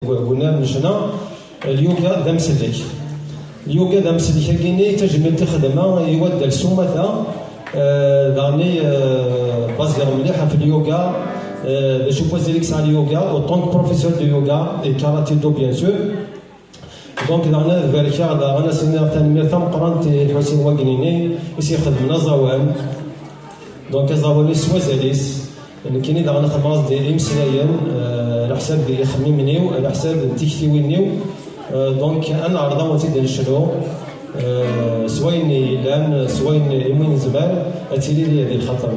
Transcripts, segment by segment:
قلنا مشنا اليوغا دا مسلك. اليوغا دا مسلك كيني تجمل تخدمه يود السومه داني بازير مليحه في اليوغا. جو بوزي ليك على اليوغا او طونك بروفيسور دو يوغا اي كاراتي دو بيان سور. دونك دانا فيريكا دانا سينير تنمير تم قرانت الحسين واقنيني يسي خدمنا زوان. دونك زوالي سوازاليس كاينين دانا خماس دي امسلايين على حساب خميمنيو على حساب تكتيوينيو. دونك انا عرضه وتيد نشرو سوين لان سوين يمين زمان اتيلي لي هذه الخطر.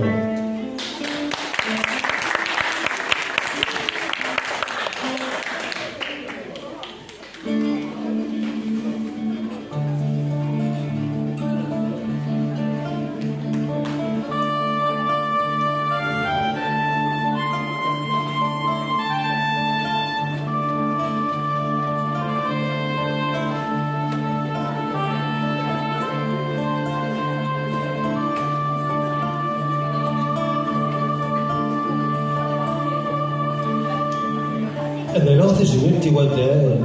أنا لا تجمل تودال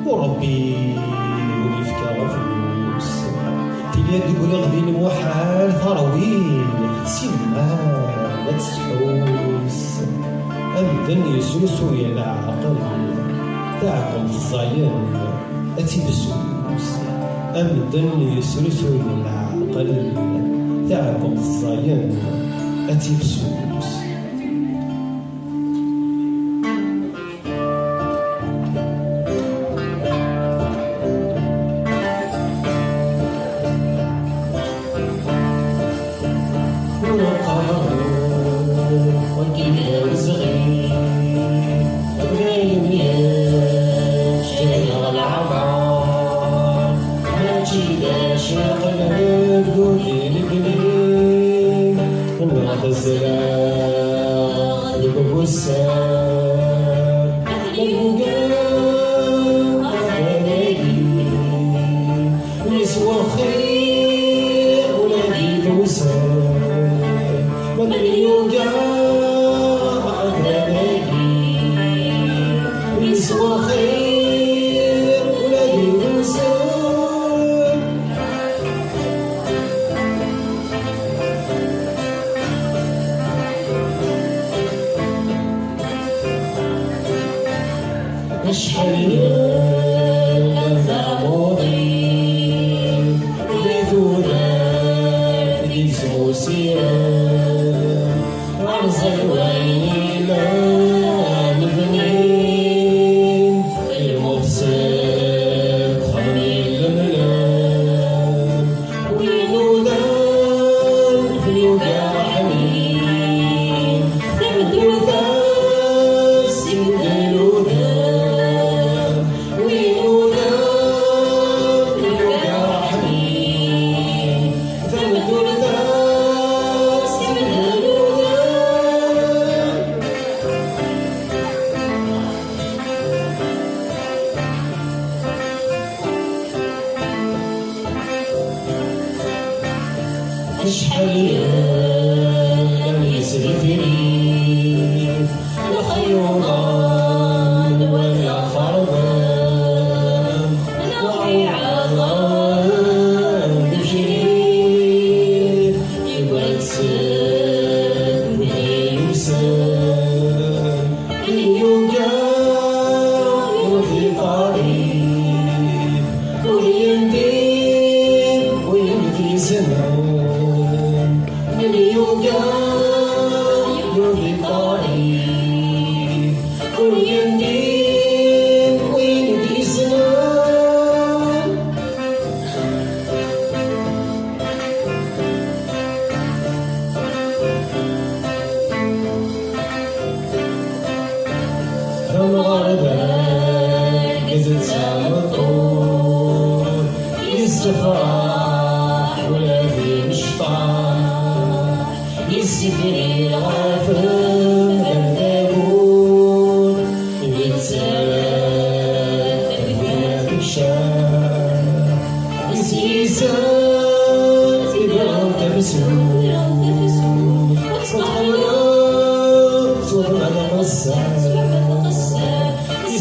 وربي وليفكا فلوس تيلي تقولي غدي الموحال ثروي سيما لا تسحوس أمدن يسوسو يا العقل تاعكم الزاين أتي بسوس أمدن يسوسو يا العقل تاعكم الزاين أتي بسوس.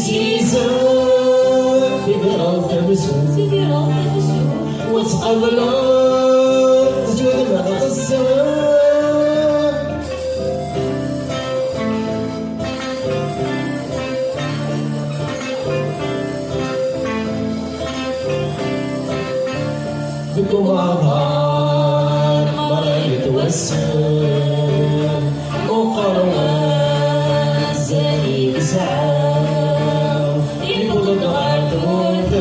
زيزان في غرام تبسو وتقبل زود مع الزمان بكم أظهر مرأي توسل مقرنات زي بسعى يبغض عدوث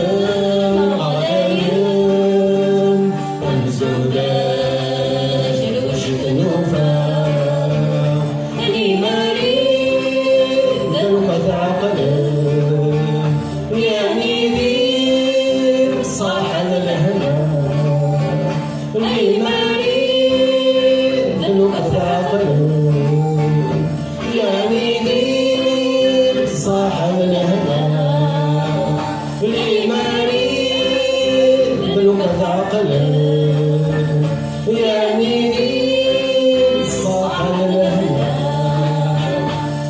عغايم والزوداج الوجه نوفا اللي مريض ذنب عقله يعني ذيب صاح الهنا اللي مريض ذنب عقله يعني ذيب صاح الهنا اللي مريض ذنب عقله يعني ذيب صاح الهنا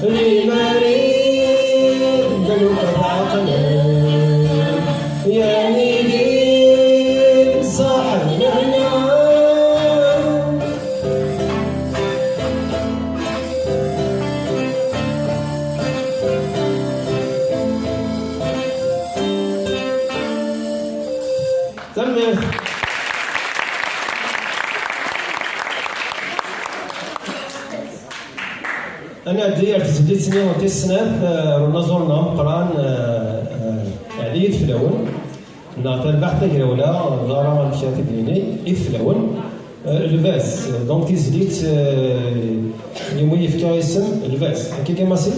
اللي مريض ذنب عقله يعني ذيب صاح الهنا تمام. أنا دير تزديد سنين وتسنة رنا زورنا مقران عديد في الأول نعطي البحث الأولى ضارة مشاتي ديني في الأول الباس دونك تزديد يومي يفكر اسم الباس كي كما سي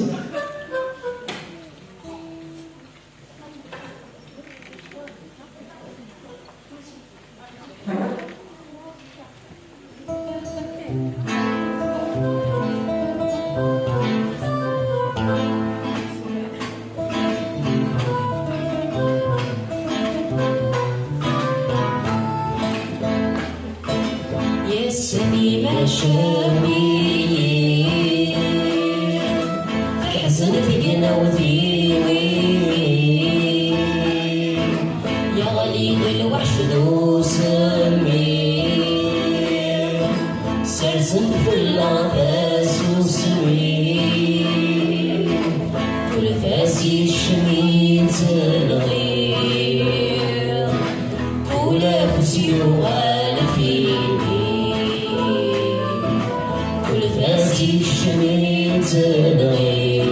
يسني ما شابي حسن فينا وثيوي يا غليظ الوحش ذو سمي سرسل في العفاس وسوي كل فاسي الشميت الغير ولا فسي وغال فيني كل فاسي الشميت الغير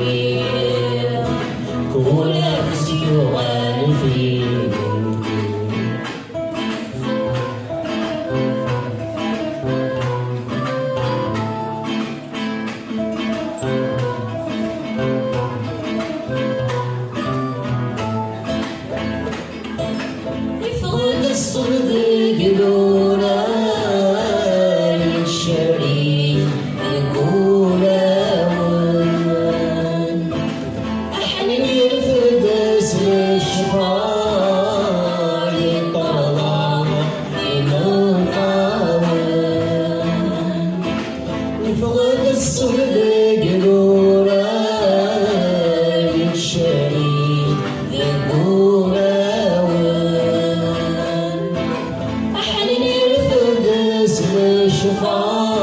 كل فسي وغال فيني يفرد الصرد قلونا للشريك يقول أول أحن يرفد اسم الشفاء يطلع من قاول يفرد الصرد قلونا للشريك يقول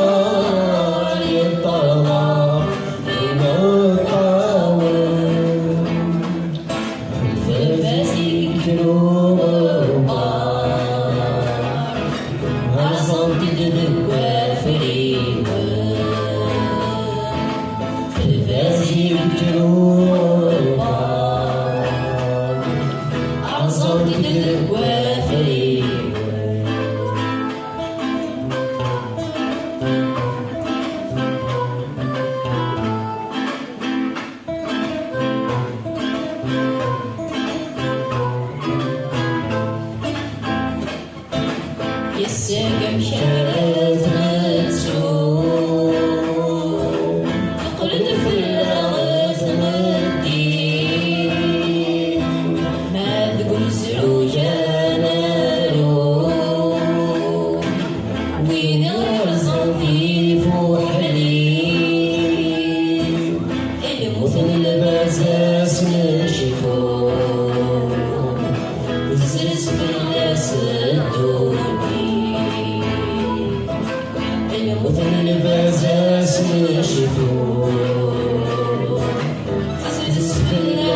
الشفاء يطلع من قاول فالفاسي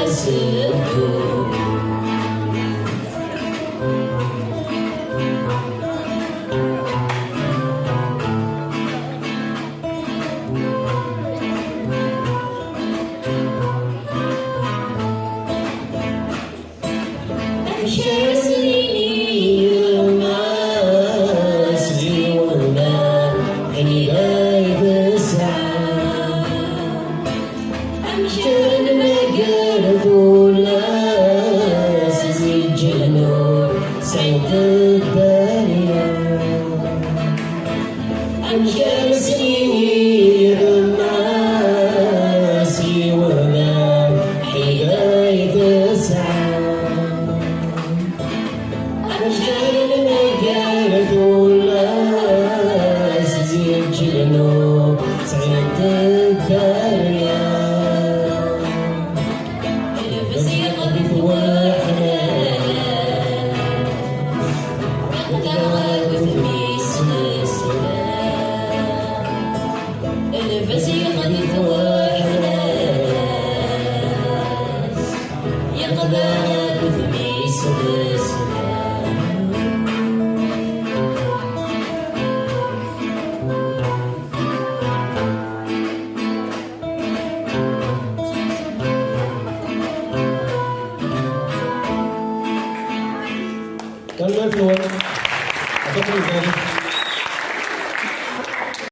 سدو Share